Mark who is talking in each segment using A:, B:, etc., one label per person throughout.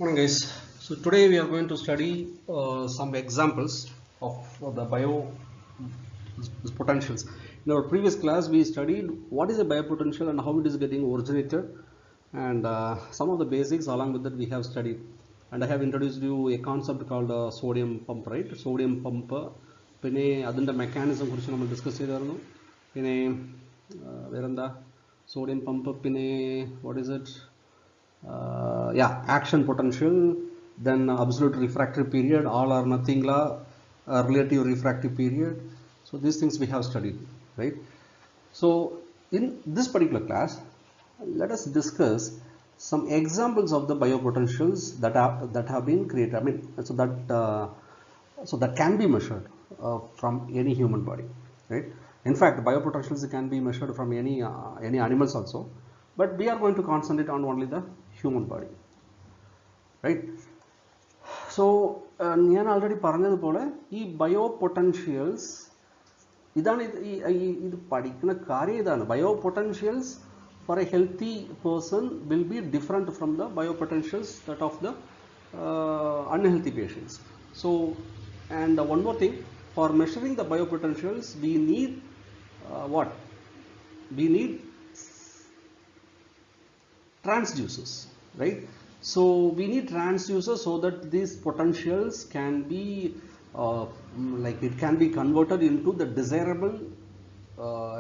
A: Morning guys. So today we are going to study some examples of the bio potentials. In our previous class we studied what is a biopotential and how it is getting originated, and some of the basics along with that we have studied. And I have introduced you a concept called sodium pump, right? Sodium pump പിന്നെ അതിൻ്റെ mechanism കുറിച്ച് നമ്മൾ discuss ചെയ്തായിരുന്നു. പിന്നെ വേറെന്താ sodium pump പിന്നെ what is it? Yeah, action potential, then absolute refractory period, all or nothing law, relative refractory period. So these things we have studied, right? So in this particular class, let us discuss some examples of the biopotentials that have been created. I mean, so that can be measured from any human body, right? In fact, biopotentials can be measured from any animals also, but we are going to concentrate on only the human body, right? So ഞാൻ already പറഞ്ഞതുപോലെ ഈ biopotentials ഇതാണ് ഇത് പഠിക്കുന്ന കാര്യം ഇതാണ്. Biopotentials for a healthy person will be different from the biopotentials that of the unhealthy patients. So, and one more thing, for measuring the biopotentials we need what? We need transducers, right? So we need transducers so that these potentials can be like it can be converted into the desirable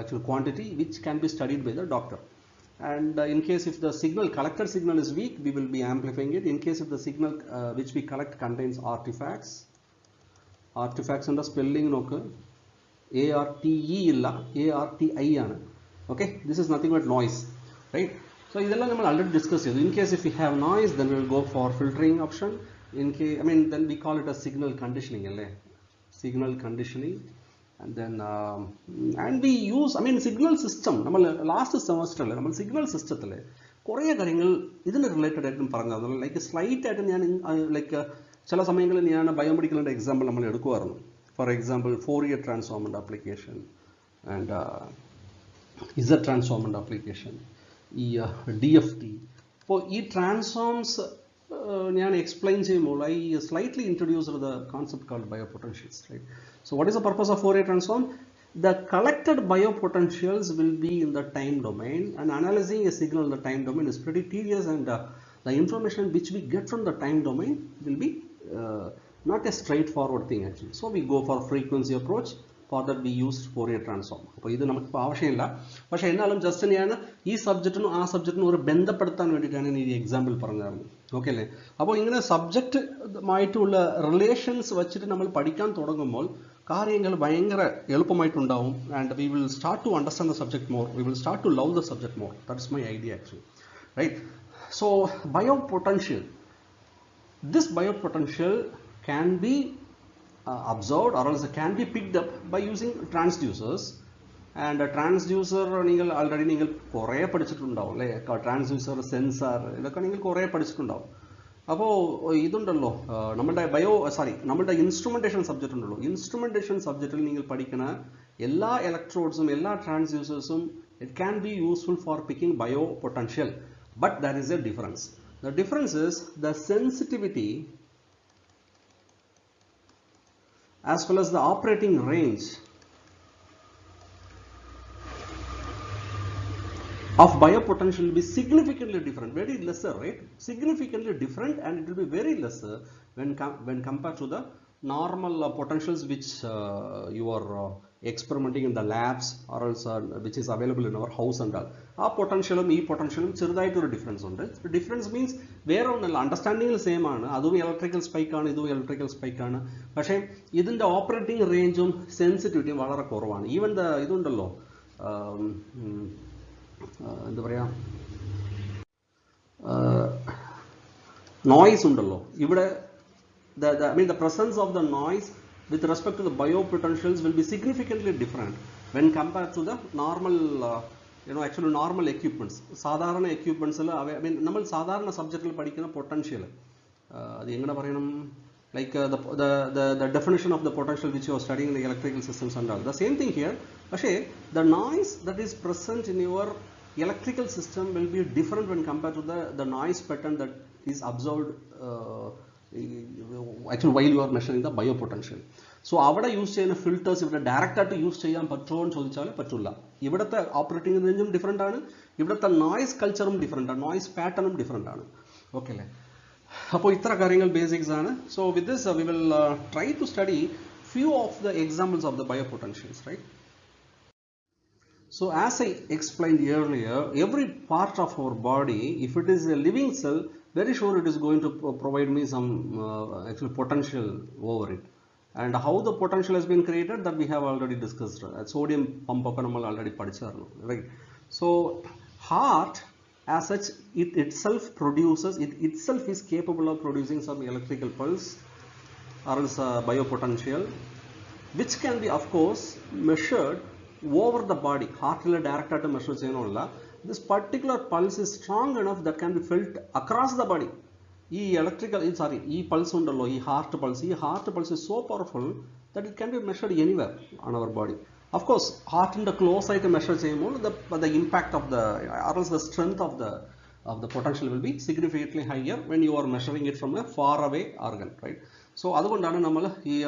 A: actual quantity which can be studied by the doctor. And in case if the collected signal is weak, we will be amplifying it. In case if the signal which we collect contains artifacts and the spelling noke ARTE illa ARTI aanu. Okay, this is nothing but noise, right? So ഇതെല്ലാം നമ്മൾ already discussed ചെയ്തു. In case if we have noise, then we will go for filtering option. In case, I mean, then we call it as signal conditioning, signal conditioning. And then and we use, I mean, signal system. നമ്മൾ last സെമസ്റ്ററിൽ നമ്മൾ signal സിസ്റ്റത്തിൽ കുറേ കാര്യങ്ങൾ ഇതിന് related ആയിട്ടും പറഞ്ഞു. Like slight ആയിട്ട് ഞാൻ ലൈക്ക് ചില സമയങ്ങളിൽ ഞാൻ ബയോമെഡിക്കലിൻ്റെ എക്സാമ്പിൾ നമ്മൾ എടുക്കുമായിരുന്നു. ഫോർ എക്സാമ്പിൾ ഫോറിയർ ട്രാൻസ്ഫോമിൻ്റെ ആപ്ലിക്കേഷൻ ആൻഡ് ഇസഡ് ട്രാൻസ്ഫോമിൻ്റെ ആപ്ലിക്കേഷൻ, ഈ DFT. അപ്പോൾ ഈ ട്രാൻസ്ഫോംസ് ഞാൻ എക്സ്പ്ലെയിൻ ചെയ്യുമ്പോൾ I slightly introduced the concept called biopotentials, right? So what is the purpose of Fourier transform? The collected biopotentials will be in the time domain, and analyzing a signal in the time domain is pretty tedious, and the information which we get from the time domain will be not a straightforward thing actually. So we go for frequency approach. For that we used Fourier transform. അപ്പോൾ ഇത് നമുക്കിപ്പോൾ ആവശ്യമില്ല. പക്ഷേ എന്നാലും just ഞാൻ ഈ സബ്ജക്റ്റിനും ആ സബ്ജക്റ്റിനും ഒരു ബന്ധപ്പെടുത്താൻ വേണ്ടിയിട്ടാണ് ഈ എക്സാമ്പിൾ പറഞ്ഞത്. ഓക്കെ അല്ലേ? അപ്പോൾ ഇങ്ങനെ സബ്ജക്റ്റുമായിട്ടുള്ള റിലേഷൻസ് വെച്ചിട്ട് നമ്മൾ പഠിക്കാൻ തുടങ്ങുമ്പോൾ കാര്യങ്ങൾ ഭയങ്കര എളുപ്പമായിട്ടുണ്ടാവും. And we will start to understand the subject more. We will start to love the subject more. That's my idea actually, right? So biopotential, this biopotential can be observed or else can be picked up by using transducers. And transducer നിങ്ങൾ already നിങ്ങൾ കുറേ പഠിച്ചിട്ടുണ്ടാവും അല്ലേ? Transducer, sensor, ഇതൊക്കെ നിങ്ങൾ കുറേ പഠിച്ചിട്ടുണ്ടാവും. അപ്പോൾ ഇതുണ്ടല്ലോ നമ്മളുടെ ഇൻസ്ട്രുമെൻറ്റേഷൻ സബ്ജക്റ്റ് ഉണ്ടല്ലോ. ഇൻസ്ട്രുമെൻറ്റേഷൻ സബ്ജക്റ്റിൽ നിങ്ങൾ പഠിക്കുന്ന എല്ലാ ഇലക്ട്രോഡ്സും എല്ലാ ട്രാൻസ്ഡ്യൂസേഴ്സും it can be useful for picking bio potential. But that is a difference. The difference is the sensitivity as well as the operating range of biopotential will be significantly different, very lesser, right? Significantly different, and it will be very lesser when compared to the normal potentials which you are experimenting in the labs or else which is available in our house and all. ആ പൊട്ടൻഷ്യലും ഈ പൊട്ടൻഷ്യലും ചെറുതായിട്ടൊരു difference ഉണ്ട്. Difference means വേറെ ഒന്നല്ല, അണ്ടർസ്റ്റാൻഡിങ്ങിൽ same ആണ്. അതും electrical സ്പൈക്കാണ്, ഇതും electrical സ്പൈക്കാണ്. പക്ഷേ ഇതിൻ്റെ ഓപ്പറേറ്റിംഗ് റേഞ്ചും സെൻസിറ്റിവിറ്റിയും വളരെ കുറവാണ്. ഈവൻ ഇതുണ്ടല്ലോ, എന്താ പറയുക, നോയ്സ് ഉണ്ടല്ലോ ഇവിടെ. I mean, the presence of the noise with respect to the biopotentials will be significantly different when compared to the normal, actually normal equipments. സാധാരണ എക്യുപ്മെൻറ്റ്സിൽ I mean, നമ്മൾ സാധാരണ സബ്ജക്റ്റിൽ പഠിക്കുന്ന പൊട്ടൻഷ്യൽ അത് എങ്ങനെ പറയണം, like the definition of the potential which you are studying in the electrical systems and all. The same thing here. പക്ഷേ the noise that is present in your electrical system will be different when compared to the noise pattern that is observed actually while you are measuring the biopotential. So avada use cheyna filters ivada direct aayittu use cheyan patro nu chodichale pattulla. Ividathe operating range different aanu, ividathe noise culture different aanu, noise pattern different aanu. Okay le. Appo itra karyangal basics aanu. So with this we will try to study few of the examples of the biopotentials, right? So as I explained earlier, every part of our body, if it is a living cell, very sure it is going to provide me some actual potential over it. And how the potential has been created, that we have already discussed. Sodium pump already padicharnu, right? So heart as such, it itself produces, it itself is capable of producing some electrical pulse or else biopotential, which can be of course measured over the body. Heart will direct at measure cheyanolla. This particular pulse is strong enough that can be felt across the body. E electrical e pulse undallo, e heart pulse is so powerful that it can be measured anywhere on our body. Of course heart in the close eye to measure cheyumbol the impact of the or else the strength of the potential will be significantly higher when you are measuring it from a far away organ, right? So adukondana nammal ee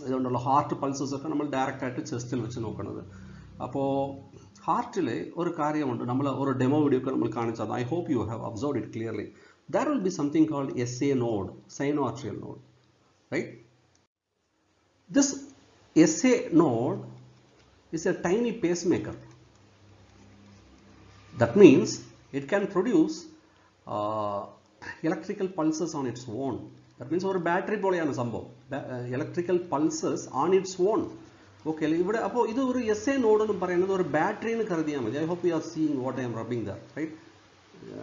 A: ഇതുകൊണ്ടുള്ള heart pulses ഒക്കെ നമ്മൾ direct ആയിട്ട് ചെസ്റ്റിൽ വെച്ച് നോക്കുന്നത്. അപ്പോൾ ഹാർട്ടിൽ ഒരു കാര്യമുണ്ട്, നമ്മൾ ഒരു ഡെമോ വീഡിയോ ഒക്കെ നമ്മൾ കാണിച്ചത്. I hope you have observed it clearly. There will be something called SA node, sinoatrial node, right? This SA node is a tiny pacemaker. That means it can produce electrical pulses on its own. That means ഒരു battery പോലെയാണ് സംഭവം, electrical pulses on its on. Okay, ഇവിടെ അപ്പോൾ ഇത് ഒരു SA node എന്ന് പറയുന്നത് ഒരു ബാറ്ററി എന്ന് കരുതിയാൽ മതി. I hope you are seeing what I M rubbing there, right?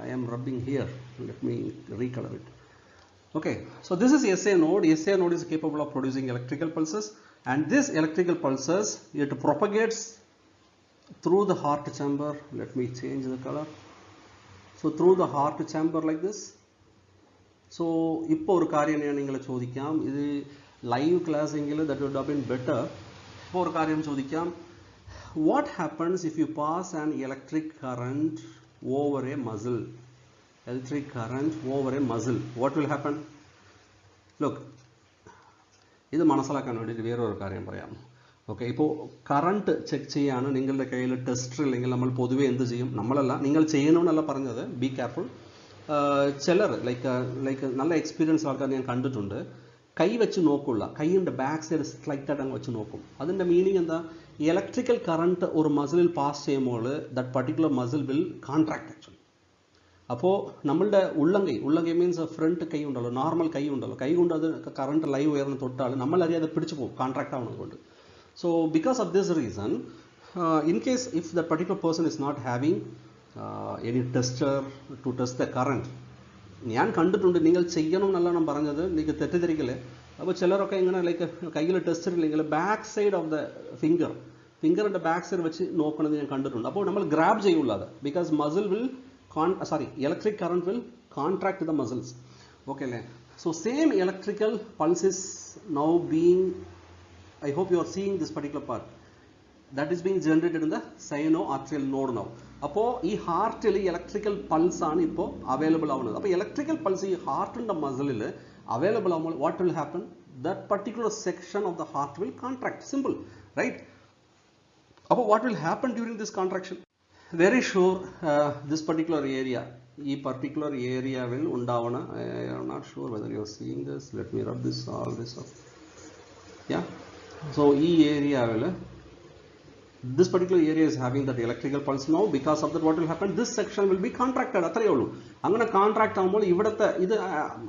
A: I'm rubbing here. Let me recolour it. Okay, so this is SA node. SA node is capable of producing electrical pulses, and this electrical pulses, it propagates through the heart chamber. Let me change the color. So through the heart chamber like this. So ഇപ്പോൾ ഒരു കാര്യം ഞാൻ നിങ്ങളെ ചോദിക്കാം, ഇത് live class എങ്കിൽ that would have been better. ഇപ്പോൾ ഒരു കാര്യം ചോദിക്കാം, what happens if you pass an electric current over a muscle? Electric current over a muscle, what will happen? Look, ഇത് മനസ്സിലാക്കാൻ വേണ്ടിയിട്ട് വേറൊരു കാര്യം പറയാം. ഓക്കെ, ഇപ്പോൾ കറണ്ട് ചെക്ക് ചെയ്യാണ് നിങ്ങളുടെ കയ്യിൽ ടെസ്റ്റർ ഇല്ലെങ്കിൽ നമ്മൾ പൊതുവേ എന്ത് ചെയ്യും? നമ്മളല്ല, നിങ്ങൾ ചെയ്യണമെന്നല്ല പറഞ്ഞത്, ബി കെയർഫുൾ. ചിലർ ലൈക്ക് നല്ല എക്സ്പീരിയൻസ് ആൾക്കാർ ഞാൻ കണ്ടിട്ടുണ്ട്, കൈ വെച്ച് നോക്കില്ല, കൈയിൻ്റെ ബാക്ക് സൈഡ് സ്ലൈറ്റായിട്ട് അങ്ങ് വെച്ച് നോക്കും. അതിൻ്റെ മീനിങ് എന്താ? ഇലക്ട്രിക്കൽ കറണ്ട് ഒരു മസിലിൽ പാസ് ചെയ്യുമ്പോൾ that particular muscle will contract actually. അപ്പോൾ നമ്മളുടെ ഉള്ളംകൈ മീൻസ് ഫ്രണ്ട് കൈ ഉണ്ടല്ലോ, നോർമൽ കൈ ഉണ്ടല്ലോ, കൈ കൊണ്ട് അത് കറണ്ട് ലൈവ് ഉയർന്ന് തൊട്ടാൽ നമ്മളറിയാതെ പിടിച്ചു പോകും, കോൺട്രാക്ട് ആവുന്നത് കൊണ്ട്. So because of this reason, in case if the particular person is not having any tester to test the current, ഞാൻ കണ്ടിട്ടുണ്ട്, നിങ്ങൾ ചെയ്യണം എന്നല്ല ഞാൻ പറഞ്ഞത്, നിങ്ങൾക്ക് തെറ്റിദ്ധരിക്കല്ലേ. അപ്പോൾ ചിലരൊക്കെ ഇങ്ങനെ ലൈക്ക് കയ്യിൽ ടെസ്റ്റർ ഇല്ലെങ്കിൽ ബാക്ക് സൈഡ് ഓഫ് ദ ഫിംഗറിൻ്റെ ബാക്ക് സൈഡ് വെച്ച് നോക്കണമെന്ന് ഞാൻ കണ്ടിട്ടുണ്ട്. അപ്പോൾ നമ്മൾ ഗ്രാബ് ചെയ്യൂല അത്, because muscle will electric current will contract the muscles. Okay, so same electrical pulse is now being, I hope you are seeing this particular part, that is being generated in the sinoatrial node now. അപ്പോൾ ഈ ഹാർട്ടിൽ electrical pulse ആണ് ഇപ്പോൾ available ആവുന്നത്. അപ്പോൾ electrical pulse ഈ ഹാർട്ടിൻ്റെ മസിലിൽ available ആവുമ്പോൾ what will happen? That particular section of the heart will contract. Simple, right? അപ്പോൾ what will happen during this contraction? Very sure this particular area will undavana. I am not sure whether you are seeing this. Let me rub all this up. Yeah, so this particular area is having that electrical pulse now. Because of that, what will happen? This section will be contracted. അത്രയേ ഉള്ളൂ. അങ്ങനെ contract ആകുമ്പോൾ ഇവിടുത്തെ ഇത്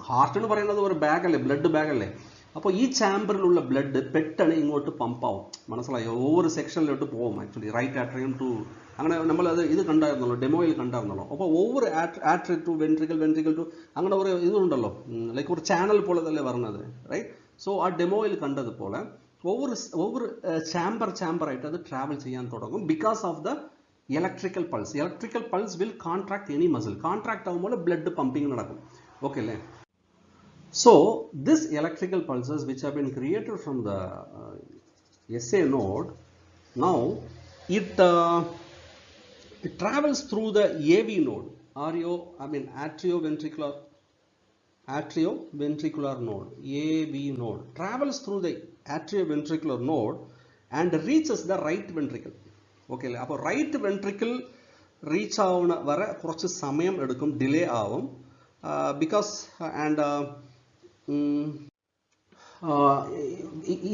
A: heart എന്ന് പറയുന്നത് ഒരു bag അല്ലേ, ബ്ലഡ് ബാഗ് അല്ലേ. അപ്പോൾ ഈ ചാമ്പറിലുള്ള ബ്ലഡ് പെട്ടെന്ന് ഇങ്ങോട്ട് പമ്പ് ആവും, മനസ്സിലായോ? ഓവർ സെക്ഷനിലോട്ട് പോകും ആക്ച്വലി, റൈറ്റ് ആട്രിയം ടു, അങ്ങനെ നമ്മളത് ഇത് കണ്ടായിരുന്നല്ലോ, ഡെമോയിൽ കണ്ടായിരുന്നല്ലോ. അപ്പോൾ over atrium to ventricle to, അങ്ങനെ ഒരു ഇതുണ്ടല്ലോ, ലൈക്ക് ഒരു ചാനൽ പോലെ തന്നെ പറഞ്ഞത്, റൈറ്റ്? സോ ആ ഡെമോയിൽ കണ്ടതുപോലെ ഓവർ ചാമ്പറായിട്ട് അത് ട്രാവൽ ചെയ്യാൻ തുടങ്ങും. Because of the electrical pulse will contract any muscle. Contract ആകുമ്പോൾ ബ്ലഡ് പമ്പിങ് നടക്കും. ഓക്കെ അല്ലേ? So this electrical pulses which have been created from the SA node, now it travels through the AV node. atrioventricular node, AV node, travels through the atrioventricular node and reaches the right ventricle. Okay, അപ്പോൾ right ventricle reach ആവുന്ന വരെ കുറച്ച് സമയം എടുക്കും, delay ആവും, because and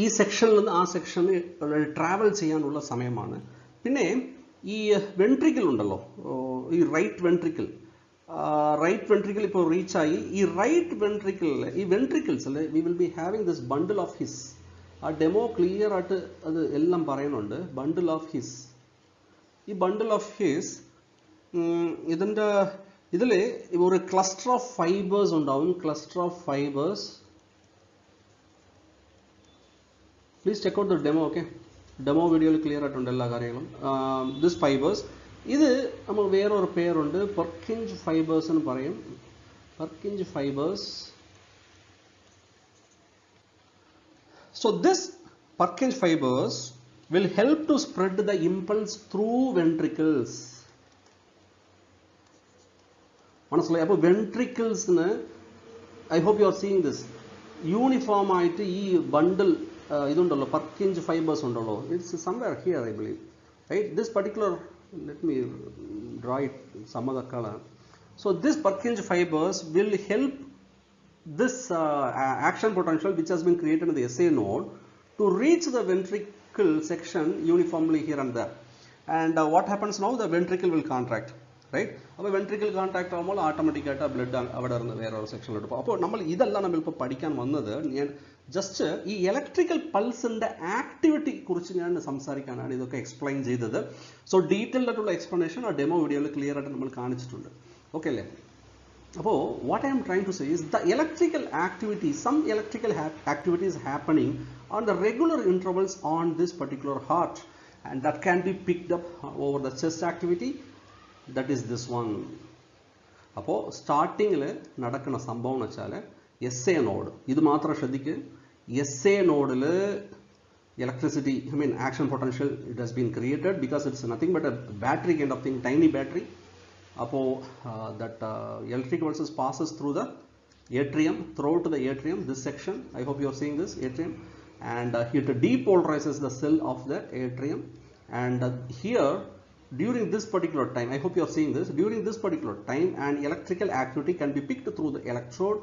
A: ഈ സെക്ഷനിൽ നിന്ന് ആ സെക്ഷന് ട്രാവൽ ചെയ്യാനുള്ള സമയമാണ്. പിന്നെ ഈ വെൻട്രിക്കിൾ ഉണ്ടല്ലോ, ഈ റൈറ്റ് വെൻട്രിക്കിൾ ഇപ്പോൾ റീച്ചായി. ഈ റൈറ്റ് വെൻട്രിക്കിളിൽ ഈ വെൻട്രിക്കിൾസിൽ we will be having this bundle of His. ആ ഡെമോ ക്ലിയർ ആയിട്ട് അത് എല്ലാം പറയുന്നുണ്ട്. ബണ്ടിൽ ഓഫ് ഹിസ്, ഈ ബണ്ടിൽ ഓഫ് ഹിസ് ഇതിൽ ഒരു ക്ലസ്റ്റർ ഓഫ് ഫൈബേഴ്സ് ഉണ്ടാവും. Cluster of fibres, please check out the demo. Okay, demo video clear ആയിട്ടുണ്ട് എല്ലാ കാര്യങ്ങളും. this fibers, ഇത് നമ്മൾ വേറൊരു പേരുണ്ട്, Purkinje fibers എന്ന് പറയും. Purkinje fibers. So this Purkinje fibers will help to spread the impulse through ventricles. മനസ്സിലായി? അപ്പോൾ വെൻട്രിക്കിൾസിന്, I hope you are seeing this, uniform ആയിട്ട് ഈ ബണ്ടിൽ ഇതുണ്ടല്ലോ, Purkinje fibers ഉണ്ടല്ലോ, it's somewhere here I believe, right? This particular, let me draw it some other color. So this Purkinje fibers will help this action potential which has been created in the SA node to reach the ventricle section uniformly here and there. And what happens now? The ventricle will contract, right? അപ്പോൾ ventricle contact ആകുമ്പോൾ ഓട്ടോമാറ്റിക്കായിട്ട് ആ blood അവിടെ നിന്ന് വേറൊരു സെക്ഷനിലോട്ട് പോകും. അപ്പോൾ നമ്മൾ ഇതെല്ലാം നമ്മളിപ്പോൾ പഠിക്കാൻ വന്നത്, ഞാൻ ജസ്റ്റ് ഈ ഇലക്ട്രിക്കൽ പൾസിൻ്റെ ആക്ടിവിറ്റി കുറിച്ച് ഞാൻ സംസാരിക്കാനാണ് ഇതൊക്കെ എക്സ്പ്ലെയിൻ ചെയ്തത്. സോ ഡീറ്റെയിൽഡ് ആയിട്ടുള്ള എക്സ്പ്ലനേഷൻ ആ ഡെമോ വീഡിയോയിൽ ക്ലിയർ ആയിട്ട് നമ്മൾ കാണിച്ചിട്ടുണ്ട്. ഓക്കെ അല്ലേ? അപ്പോൾ what I am trying to say is the electrical activity, some electrical activities happening on the regular intervals on this particular heart, and that can be picked up over the chest activity. That is this one. അപ്പോൾ സ്റ്റാർട്ടിങ്ങിൽ നടക്കുന്ന സംഭവം എന്ന് വെച്ചാൽ SA node, ഇത് മാത്രം ശ്രദ്ധിക്കുക. SA നോഡിൽ electricity, I mean action potential, it has been created because it's nothing but a battery kind of thing, tiny battery. അപ്പോൾ that electric pulses passes through the atrium, throughout the atrium, this section, I hope you are seeing this atrium, and it depolarizes the cell of the atrium. And here during this particular time, I hope you are seeing this, during this particular time an electrical activity can be picked through the electrode,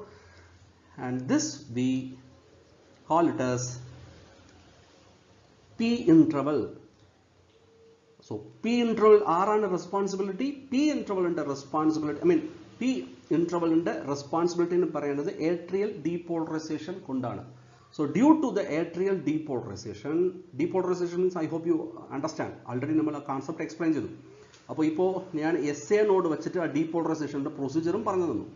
A: and this we call it as P interval. So P interval ആരാണ് responsibility? P interval ന്റെ responsibility, I mean P interval ന്റെ responsibility എന്ന് പറയുന്നത് atrial depolarization കൊണ്ടാണ്. So due to the atrial depolarization means I hope you understand, already നമ്മൾ ആ concept explain ചെയ്തു. അപ്പോൾ ഇപ്പോൾ ഞാൻ SA നോഡ് വെച്ചിട്ട് ആ depolarizationന്റെ പ്രൊസീജിയറും പറഞ്ഞു തന്നു.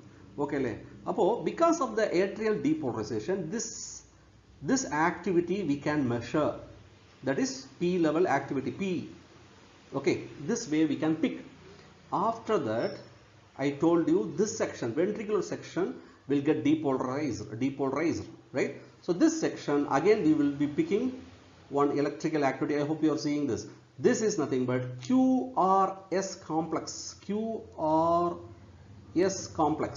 A: ഓക്കെ അല്ലേ? അപ്പോൾ because of the atrial depolarization, this activity we can measure, that is P level activity, P. Okay, this way we can pick. After that, I told you this section, ventricular section, will get depolarized, right? So this section again we will be picking one electrical activity. I hope you are seeing this. This is nothing but QRS complex, QRS complex.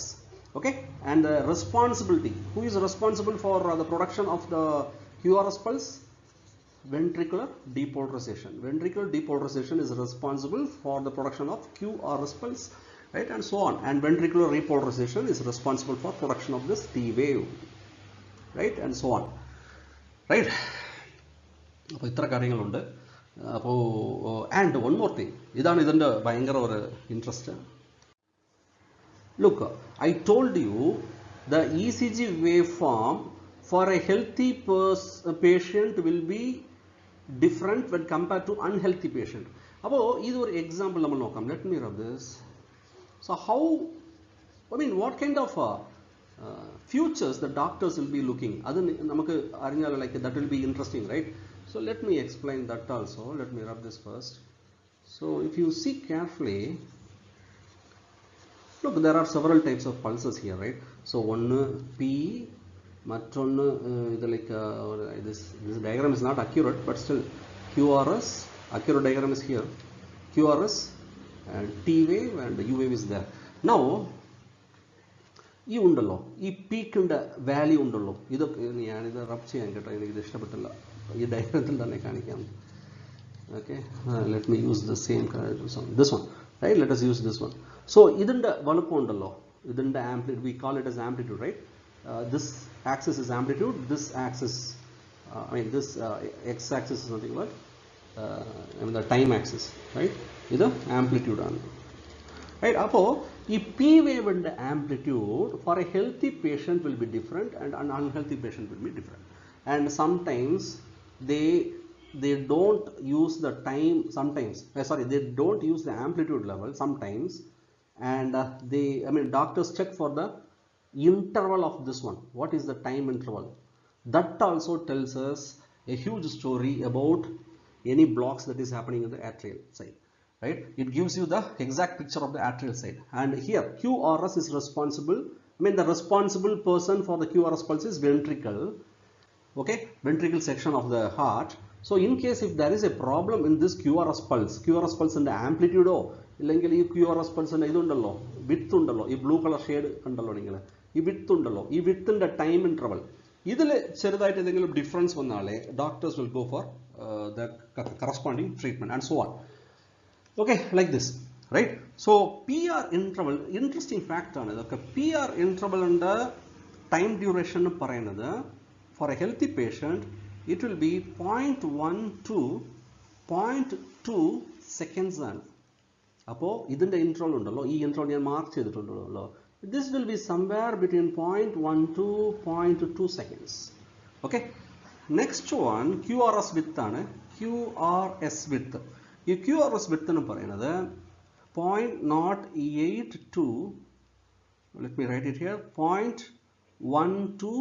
A: Okay, and the responsibility, who is responsible for the production of the QRS pulse? Ventricular depolarization. Ventricular depolarization is responsible for the production of QRS pulse, right, and so on. And ventricular repolarization is responsible for production of this T wave, right, and so on, right? അപ്പോൾ ഇത്ര കാര്യങ്ങളുണ്ട്. അപ്പോൾ and one more thing, ഇതാണ് ഇതിൻ്റെ ഭയങ്കര ഒരു interest. Look, I told you the ECG waveform for a healthy patient will be different when compared to unhealthy patient. അപ്പോൾ ഇതൊരു എക്സാമ്പിൾ നമ്മൾ നോക്കാം. Let me rub this. So how, I mean what kind of futures the doctors will be looking, അത് നമുക്ക് അറിഞ്ഞാൽ like that will be interesting, right? So let me explain that also. Let me rub this first. So if you see carefully, look, there are several types of pulses here, right? So one P, മറ്റൊന്ന് ഇത് like this diagram is not accurate, but still QRS, accurate diagram is here, QRS and T wave and U wave is there. Now ഈ ഉണ്ടല്ലോ ഈ പീക്കിൻ്റെ value ഉണ്ടല്ലോ ഇതൊക്കെ ഞാനിത് റബ് ചെയ്യാൻ കേട്ടോ എനിക്കിത് ഇഷ്ടപ്പെട്ടില്ല ഈ ഡയഗ്രത്തിൽ തന്നെ കാണിക്കാം okay let me use the same this one right let us use this one so ഇതിൻ്റെ വലുപ്പം ഉണ്ടല്ലോ ഇതിൻ്റെ amplitude we call it as amplitude right this axis is amplitude this axis I mean this x axis is nothing but I mean the time axis right ഇത് amplitude ആണ് right അപ്പോൾ ഈ p wave and amplitude for a healthy patient will be different and an unhealthy patient will be different and sometimes they don't use the time sometimes they don't use the amplitude level sometimes and doctors check for the interval of this one. What is the time interval? That also tells us a huge story about any blocks that is happening in the atrial side, right? It gives you the exact picture of the atrial side and here QRS is responsible, the responsible person for the QRS pulse is ventricle, okay, ventricle section of the heart. So in case if there is a problem in this QRS pulse in the amplitude illengil ee QRS pulse inde idundallo width undallo ee blue color shade kandallo ningal ee width undallo ee width inde time interval idile cherudayittu endengilum difference vannale doctors will go for the corresponding treatment and so on, okay, like this, right? So PR interval interesting fact aanu idokke PR interval and time duration parayunnathu for a healthy patient it will be 0.1 to 0.2 seconds ആണ് അപ്പോൾ ഇതിൻ്റെ ഇൻട്രോൾ ഉണ്ടല്ലോ ഈ ഇൻട്രോൾ ഞാൻ mark ചെയ്തിട്ടുണ്ടല്ലോ this will be somewhere between 0.1 to 0.2 seconds, okay. Next one QRS width ആണ് QRS width ഈ QRS width എന്ന് പറയുന്നത് 0.08 to let me write it here 0.12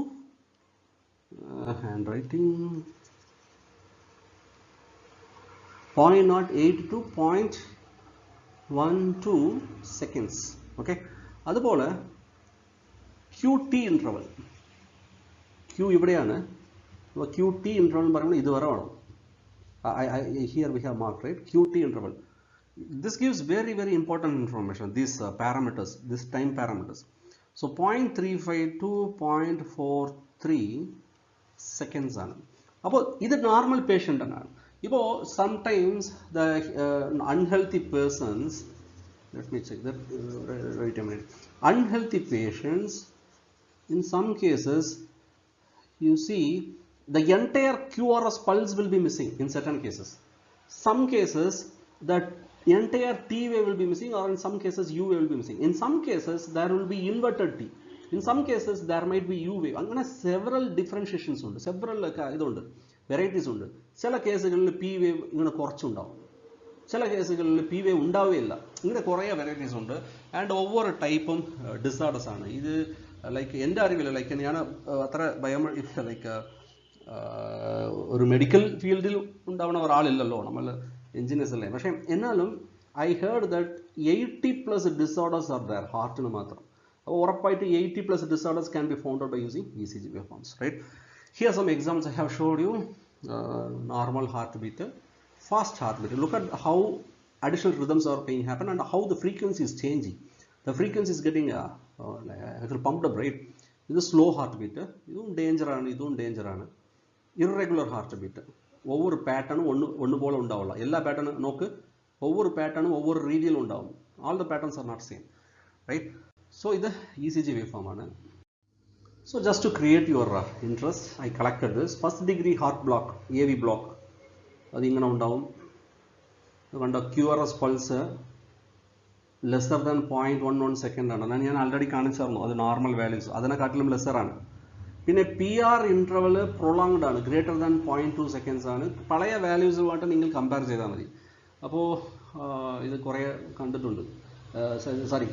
A: handwriting 0.08 to 0.12 seconds, okay. അതുപോലെ QT interval Q ഇവിടെയാണ് അപ്പോൾ QT interval എന്ന് പറയുമ്പോൾ ഇതുവരെ വേണം here we have marked right QT interval. This gives very very important information, these parameters, this time parameters. So 0.35 to 0.43 seconds ആണ് അപ്പോൾ ഇത് നോർമൽ പേഷ്യൻ്റ് ആണ്. ഇപ്പോൾ sometimes the unhealthy persons let me check that wait a minute unhealthy patients in some cases you see the entire QRS pulse will be missing in certain cases, some cases the entire T wave will be missing or in some cases U wave will be missing, in some cases there will be inverted T, in some cases there might be U wave. അങ്ങനെ several differentiations ഉണ്ട്, several ഇതുണ്ട്, varieties ഉണ്ട്. ചില കേസുകളിൽ P wave ഇങ്ങനെ കുറച്ചുണ്ടാവും, ചില കേസുകളിൽ P wave ഉണ്ടാവുകയില്ല. ഇങ്ങനെ കുറേ വെറൈറ്റീസ് ഉണ്ട് ആൻഡ് ഓവർ ടൈപ്പും ഡിസോർഡേഴ്സ് ആണ് ഇത്. ലൈക്ക് എൻ്റെ അറിവിൽ ലൈക്ക് ഞാൻ അത്ര ലൈക്ക് ഒരു മെഡിക്കൽ ഫീൽഡിൽ ഉണ്ടാവുന്ന ഒരാളില്ലല്ലോ, നമ്മൾ എഞ്ചിനീയേഴ്സ് അല്ലേ. പക്ഷേ എന്നാലും I heard that 80+ disorders are there ഹാർട്ടിന് മാത്രം. അപ്പോൾ ഉറപ്പായിട്ട് 80+ disorders can be found out by using ECG waveforms, right? Here some examples I have showed you. Normal heartbeat, fast heartbeat. Look at how additional rhythms are being happen and how the frequency is changing. The frequency is getting pumped up, right? This is slow heartbeat. This danger ആണ്, ഇതും danger ആണ്. Irregular heartbeat. ഒവ്വൊരു പാറ്റേണും ഒന്ന് പോലെ ഉണ്ടാവില്ല. എല്ലാ പാറ്റേണും നോക്ക്, ഒവ്വൊരു പാറ്റേണും ഒവ്വൊരു രീതിയിൽ ഉണ്ടാവും. All the patterns are not same, right? So ഇത് ECG waveform ആണ്. So just to create your interest, I collected this first degree heart block, AV block. അത് ഇങ്ങനെ ഉണ്ടാവും. കണ്ടോ QRS pulse lesser than 0.11 second ആണ്. ഞാൻ ആൾറെഡി കാണിച്ചായിരുന്നു അത് normal values, അതിനെക്കാട്ടിലും lesser ആണ്. പിന്നെ PR ഇന്റർവൽ പ്രൊളോങ്ഡ് ആണ്, ഗ്രേറ്റർ ദാൻ 0.2 സെക്കൻഡ്സ് ആണ്. പഴയ വാല്യൂസുമായിട്ട് നിങ്ങൾ കമ്പയർ ചെയ്താൽ മതി. അപ്പോൾ ഇത് കുറേ കണ്ടിട്ടുണ്ട്, സോറി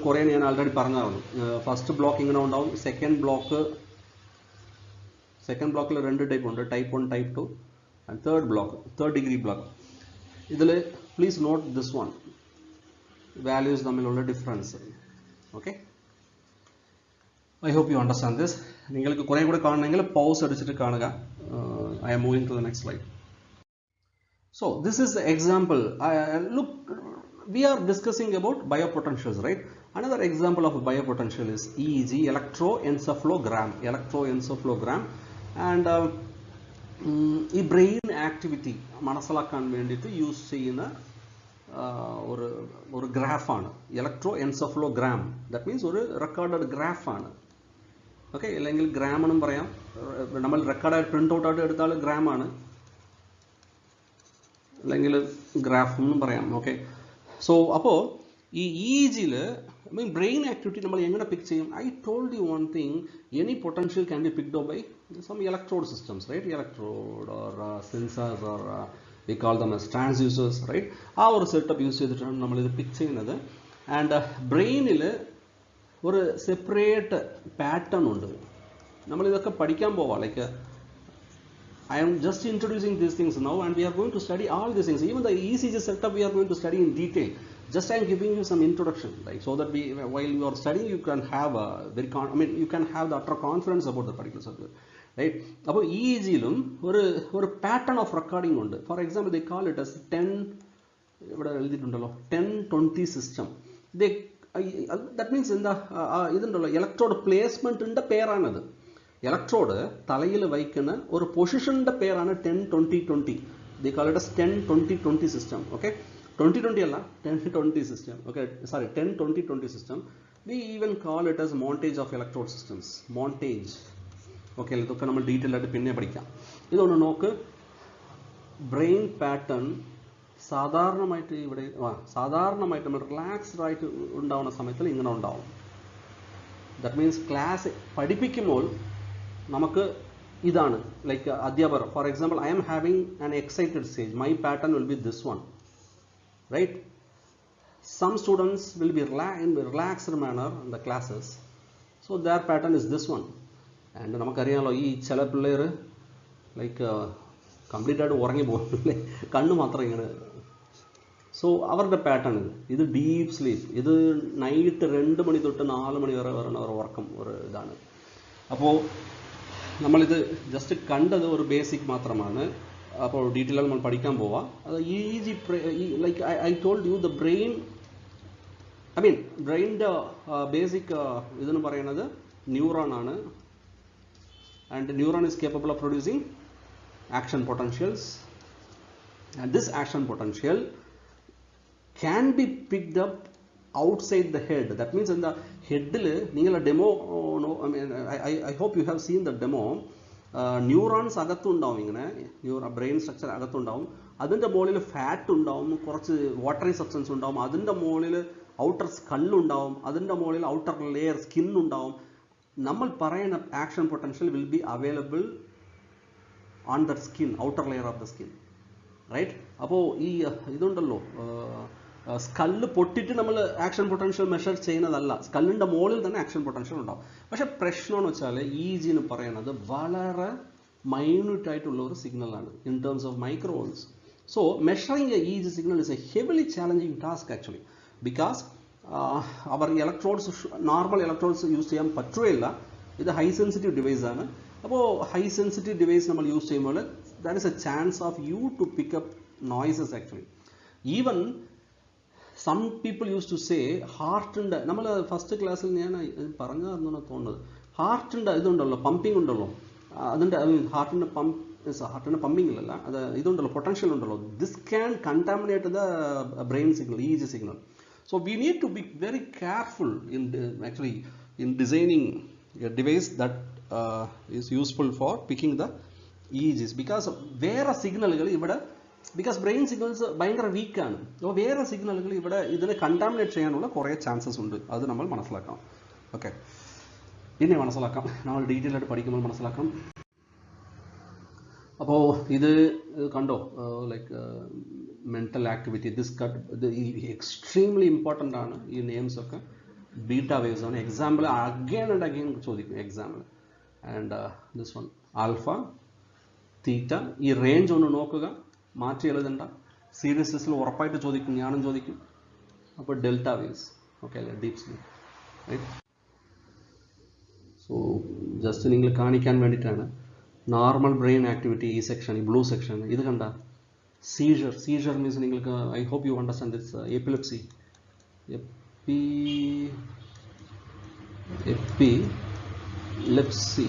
A: കുറേ ഞാൻ ആൾറെഡി പറഞ്ഞായിരുന്നു. ഫസ്റ്റ് ബ്ലോക്ക് ഇങ്ങനെ ഉണ്ടാവും, സെക്കൻഡ് ബ്ലോക്കിൽ 2 ടൈപ്പ് ഉണ്ട്, type 1 type 2 and third degree block. ഇതിൽ please note this one, values തമ്മിലുള്ള difference. Okay, I hope you understand this. നിങ്ങൾക്ക് കുറേ കൂടെ കാണണമെങ്കിൽ പൗസ് അടിച്ചിട്ട് കാണുക. I am moving to the next slide. So this is the example. Look, we are discussing about biopotentials, right? Another example of a biopotential is EEG, electroencephalogram. And ഈ brain activity മനസ്സിലാക്കാൻ വേണ്ടിയിട്ട് use ചെയ്യുന്ന ഒരു ഗ്രാഫാണ് ഇലക്ട്രോഎൻസെഫലോഗ്രാം. That means ഒരു recorded ഗ്രാഫാണ്. Okay, അല്ലെങ്കിൽ gram എന്നും പറയാം. നമ്മൾ റെക്കോർഡായിട്ട് പ്രിൻ്റ് ഔട്ട് ആയിട്ട് എടുത്താൽ ഗ്രാമാണ്, അല്ലെങ്കിൽ ഗ്രാഫ് എന്നും പറയാം. ഓക്കെ, സോ അപ്പോൾ ഈ EEGയിൽ brain activity നമ്മൾ എങ്ങനെ പിക്ക് ചെയ്യും? I told you one thing, any potential can be picked up by some electrode systems, right? Electrode or sensors, or we call them as transducers, right? ആ ഒരു setup use ചെയ്തിട്ടാണ് നമ്മൾ ഇത് പിക്ക് ചെയ്യുന്നത്. ആൻഡ് ബ്രെയിനിൽ ഒരു സെപ്പറേറ്റ് പാറ്റേൺ ഉണ്ട്. നമ്മളിതൊക്കെ പഠിക്കാൻ പോവാം. Like I am just introducing these things now, and we are going to study all these things. Even the ECG setup we are going to study in detail. Just I am giving you some introduction, like so that while you are studying, you can have a you can have the utter confidence about the particular subject, right? അപ്പോൾ EEGയിലും ഒരു pattern of recording ഉണ്ട്. For example, they call it as 10, ഇവിടെ എഴുതിയിട്ടുണ്ടല്ലോ, 10-20 system. That means ഇതുണ്ടല്ലോ electrode പ്ലേസ്മെന്റിന്റെ പേരാണത്. Electrode തലയിൽ വയ്ക്കുന്ന ഒരു പൊസിഷന്റെ പേരാണ് 10-20-20. They call it as 10-20-20 system. Okay, 20-20 അല്ല, 10-20 system. Okay, sorry, 10-20-20 system. We even call it as montage of electrode systems. Montage. Okay, ഇതൊക്കെ നമ്മൾ detail ആയിട്ട് പിന്നെ പഠിക്കാം. ഇതൊന്ന് നോക്ക്. ബ്രെയിൻ പാറ്റേൺ സാധാരണമായിട്ട് നമ്മൾ റിലാക്സ്ഡ് ആയിട്ട് ഉണ്ടാവുന്ന സമയത്തിൽ ഇങ്ങനെ ഉണ്ടാവും. ദാറ്റ് മീൻസ് ക്ലാസ് പഠിപ്പിക്കുമ്പോൾ നമുക്ക് ഇതാണ്, ലൈക്ക് അധ്യാപകർ, for example, I am having an excited stage, my pattern will be this one, right? Some students will be in relaxed manner in the classes, so their pattern is this one. And നമുക്കറിയാമല്ലോ, ഈ ചില പിള്ളേർ like complete ആയിട്ട് ഉറങ്ങി പോകുന്നില്ലേ, കണ്ണ് മാത്രം ഇങ്ങനെ. സോ അവരുടെ പാറ്റേൺ ഇത് ഡീപ്പ് സ്ലീപ്പ്. ഇത് നൈറ്റ് 2 മണി തൊട്ട് 4 മണി വരെ വരുന്ന ഒരു ഉറക്കം, ഒരു ഇതാണ്. അപ്പോൾ നമ്മളിത് ജസ്റ്റ് കണ്ടത് ഒരു ബേസിക് മാത്രമാണ്. അപ്പോൾ ഡീറ്റെയിൽ നമ്മൾ പഠിക്കാൻ പോവാം. അത് EEG, like I told you, the ബ്രെയിൻ്റെ ബേസിക് ഇതെന്ന് പറയുന്നത് ന്യൂറോൺ ആണ്. And neuron is capable of producing action potentials, and this action potential can be picked up outside the head. That means in the head ningala demo, I hope you have seen the demo. Neurons agathu undavum, ingane brain structure agathu undavum, adinte molil fat undavum, korchu watery substance undavum, adinte molil outer skull undavum, adinte molil outer layer skin undavum. Nammal parayana action potential will be available on that skin, outer layer of the skin, right? അപ്പോൾ ഈ ഇതുണ്ടല്ലോ, സ്കല്ല് പൊട്ടിട്ട് നമ്മൾ action potential measure ചെയ്യുന്നതല്ല, സ്കല്ലിൻ്റെ മുകളിൽ തന്നെ action potential ഉണ്ടാവും. പക്ഷേ പ്രശ്നമെന്ന് വെച്ചാൽ EEG എന്ന് പറയുന്നത് വളരെ മൈന്യൂട്ട് ആയിട്ടുള്ള ഒരു സിഗ്നലാണ് in terms of microvolts. So measuring a EEG signal is a heavily challenging task actually, because our electrodes, normal electrodes use ചെയ്യാൻ പറ്റുകയില്ല. ഇത് ഹൈ സെൻസിറ്റീവ് ഡിവൈസ് ആണ്. അപ്പോൾ ഹൈ സെൻസിറ്റീവ് ഡിവൈസ് നമ്മൾ യൂസ് ചെയ്യുമ്പോൾ that is a chance of you to pick up noises actually. Even some people use to say, ഹാർട്ടിൻ്റെ, നമ്മൾ first ക്ലാസ്സിൽ ഞാൻ പറഞ്ഞതെന്നാണ് തോന്നുന്നത്, ഹാർട്ടിൻ്റെ ഇതുണ്ടല്ലോ, പമ്പിങ് ഉണ്ടല്ലോ, അതിൻ്റെ ഹാർട്ടിൻ്റെ പമ്പിങ് ഇല്ലല്ല, അത് ഇതുണ്ടല്ലോ, പൊട്ടൻഷ്യൽ ഉണ്ടല്ലോ, this can contaminate the brain signal, EEG signal. So we need to be very careful in designing a device that is useful for picking the EEGs, because വേറെ സിഗ്നലുകൾ ഇവിടെ, ബിക്കോസ് ബ്രെയിൻ സിഗ്നൽസ് ഭയങ്കര വീക്കാണ്. അപ്പോൾ വേറെ സിഗ്നലുകൾ ഇവിടെ ഇതിനെ കണ്ടാമിനേറ്റ് ചെയ്യാനുള്ള കുറേ ചാൻസസ് ഉണ്ട്. അത് നമ്മൾ മനസ്സിലാക്കണം. ഓക്കെ, പിന്നെ മനസ്സിലാക്കാം, നമ്മൾ ഡീറ്റെയിൽ ആയിട്ട് പഠിക്കുമ്പോൾ മനസ്സിലാക്കാം. അപ്പോൾ ഇത് കണ്ടോ, like mental activity, this cut, ഇത് എക്സ്ട്രീംലി ഇമ്പോർട്ടൻ്റ് ആണ്. ഈ നെയിംസ് ഒക്കെ ബീറ്റ വേവ്സ് ആണ്. എക്സാമ്പിൾ അഗെയിൻ ആൻഡ് അഗെയിൻ ചോദിക്കും example. And this one alpha, theta. ഈ റേഞ്ച് ഒന്ന് നോക്കുക, മാറ്റി എഴുതണ്ട. സീരിയസ് ടെസ്റ്റിൽ ഉറപ്പായിട്ട് ചോദിക്കും, ഞാനും ചോദിക്കും. അപ്പോൾ ഡെൽറ്റ വേവ്സ്, ഓക്കെ അല്ലേ, deep sleep, right? So just നിങ്ങൾ കാണിക്കാൻ വേണ്ടിയിട്ടാണ്. നോർമൽ ബ്രെയിൻ ആക്ടിവിറ്റി ഈ സെക്ഷൻ, ഈ ബ്ലൂ സെക്ഷൻ, ഇത് കണ്ട സീഷർ. സീഷർ മീൻസ് നിങ്ങൾക്ക്, I hope you understand this, epilepsy. epilepsy.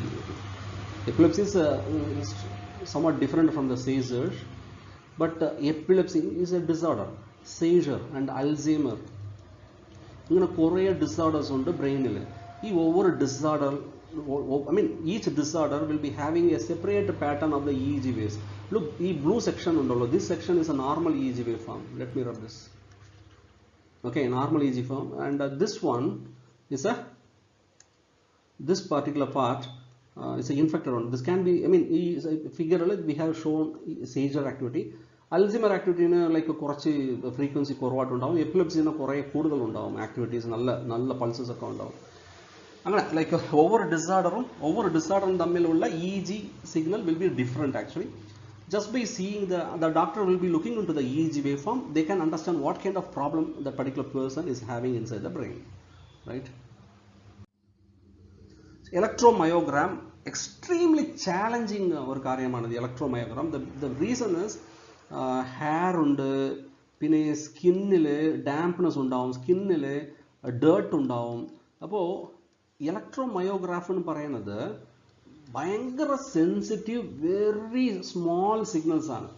A: Epilepsy is somewhat different from the seizure, but epilepsy is a disorder. Seizure and Alzheimer, ഇങ്ങനെ കുറേ disorders ഉണ്ട് ബ്രെയിനിൽ. ഈ over disorder, each disorder will be having a separate pattern of the EEG waves. Look, ഈ blue section ഉണ്ടല്ലോ, this section is a normal EEG wave form. Let me rub this. Okay, normal EEG form, and this one is this particular part is an infected one. This can be, figure we have shown seizure activity. Alzheimer activity like കുറച്ച് frequency കുറവായിട്ടുണ്ടാവും. എപ്പിലെപ്സിന് കുറേ കൂടുതലുണ്ടാവും activities, നല്ല pulses ഒക്കെ ഉണ്ടാവും. അങ്ങനെ like over ഡിസോർഡറും തമ്മിലുള്ള EEG signal will be different actually. Just by seeing the doctor will be looking into the EEG waveform, they can understand what kind of problem that particular person is having inside the brain, right? Electromyogram, extremely challenging ഒരു കാര്യമാണ് the electromyogram. The reason is hair ഉണ്ട്, പിന്നെ സ്കിന്നിൽ dampness ഉണ്ടാവും, സ്കിന്നിൽ dirt ഉണ്ടാവും. അപ്പോൾ ഇലക്ട്രോമയോഗ്രാഫ് എന്ന് പറയുന്നത് ഭയങ്കര സെൻസിറ്റീവ്, വെരി സ്മോൾ സിഗ്നൽസ് ആണ്.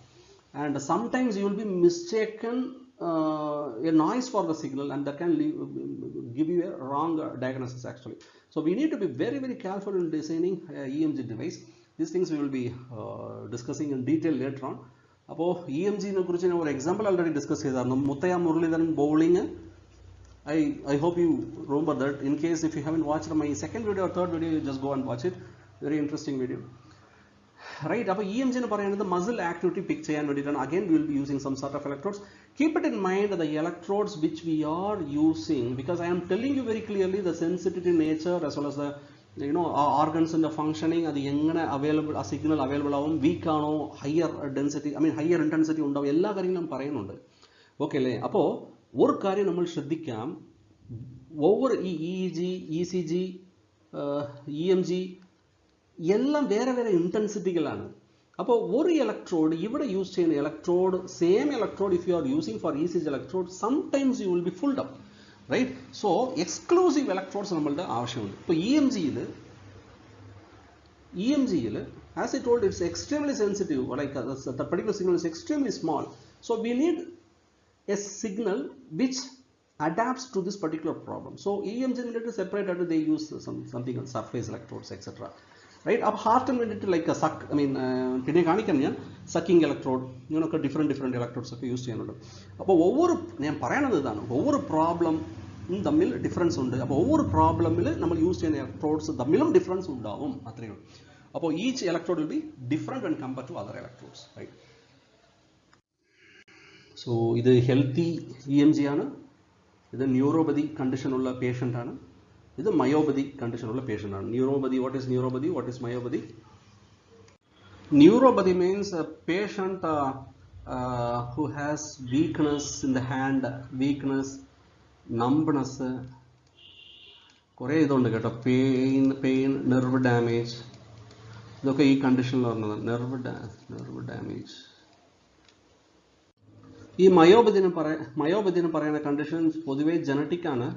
A: And sometimes you will B mistaken a noise for the signal, and that can give you a wrong diagnosis actually. So we need to be very, very careful in designing EMG device. These things we will be discussing in detail later on. അപ്പോൾ EMG നെ കുറിച്ച് ഒരു example already discuss ചെയ്തായിരുന്നു, Muttiah Muralitharan bowling. I hope you remember that. In case if you haven't watched my second video or third video, you just go and watch it. Very interesting video, right? അപ്പോൾ EMG എന്ന് പറയുന്നത് muscle activity പിക്ക് ചെയ്യാൻ വേണ്ടിയിട്ടാണ്. Again we will be using some sort of electrodes. Keep it in mind the electrodes which we are using, because I am telling you very clearly the sensitivity nature as well as the organs and the functioning, അത് എങ്ങനെ available, ആ signal available ആവും, week ആണോ, higher density higher intensity ഉണ്ടാവും, എല്ലാ കാര്യങ്ങളും പറയുന്നുണ്ട്. Okay അല്ലേ? അപ്പോൾ ഒരു കാര്യം നമ്മൾ ശ്രദ്ധിക്കാം, ഓവർ ഈ EEG, ECG, EMG എല്ലാം വേറെ വേറെ ഇൻറ്റൻസിറ്റികളാണ്. അപ്പോൾ ഒരു ഇലക്ട്രോഡ്, ഇവിടെ യൂസ് ചെയ്യുന്ന electrode, same electrode if you are using for ECG electrode, sometimes you will be fooled up, right? So exclusive electrodes നമ്മളുടെ ആവശ്യമുണ്ട്. ഇപ്പോൾ EMGയിൽ as I told, it's extremely sensitive, like the particular signal is extremely small. So we need a signal which adapts to this particular problem. So EMG needed to separate it, they use something on surface electrodes, etc. Right? Up heart and like a suck, പിന്നെ കാണിക്കാൻ ഞാൻ sucking electrode, ഇങ്ങനെയൊക്കെ different electrodes ഒക്കെ use ചെയ്യുന്നുണ്ട്. അപ്പോൾ ഞാൻ പറയണത് ഇതാണ്, ഒവ്വൊരു പ്രോബ്ലം തമ്മിൽ ഡിഫറൻസ് ഉണ്ട്. അപ്പോൾ ഒവ്വൊരു പ്രോബ്ലമിൽ നമ്മൾ യൂസ് ചെയ്യുന്ന ഇലക്ട്രോഡ്സ് തമ്മിലും ഡിഫറൻസ് ഉണ്ടാവും, അത്രയേ ഉള്ളൂ. അപ്പോൾ each electrode will be different when compare to other electrodes, right? So ഇത് ഹെൽത്തി EMG ആണ്, ഇത് ന്യൂറോപതി കണ്ടീഷനുള്ള പേഷ്യൻ്റ് ആണ്, ഇത് മയോപതി കണ്ടീഷനുള്ള പേഷ്യൻ്റ് ആണ്. Neuropathy, what is neuropathy, what is myopathy? Neuropathy means a patient who has weakness in the hand, weakness, numbness, കുറേ ഇതുണ്ട് കേട്ടോ, പെയിൻ, നെർവ് ഡാമേജ്, ഇതൊക്കെ ഈ കണ്ടീഷനിൽ വരുന്നത്. Nerve damage. ഈ മയോപതിന് പറയുന്ന കണ്ടീഷൻ പൊതുവേ ജനറ്റിക് ആണ്,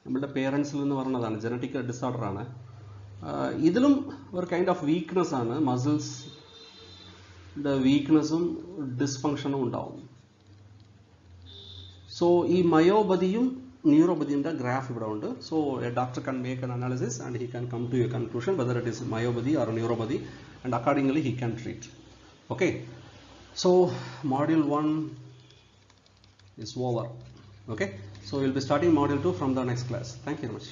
A: നമ്മുടെ പേരൻസിൽ നിന്ന് പറഞ്ഞതാണ്, ജനറ്റിക് ഡിസോർഡർ ആണ്. ഇതിലും ഒരു കൈൻഡ് ഓഫ് വീക്ക്നെസ് ആണ്, മസിൽസിൻ്റെ വീക്ക്നെസ്സും ഡിസ്ഫങ്ഷനും ഉണ്ടാവും. സോ ഈ മയോപതിയും ന്യൂറോപതിയുടെ ഗ്രാഫ് ഇവിടെ ഉണ്ട്. So A doctor can make an analysis and he can come to a conclusion whether it is myopathy or neuropathy, and accordingly he can treat. Okay, so module 1 is over. Okay, so we'll be starting module 2 from the next class. Thank you very much.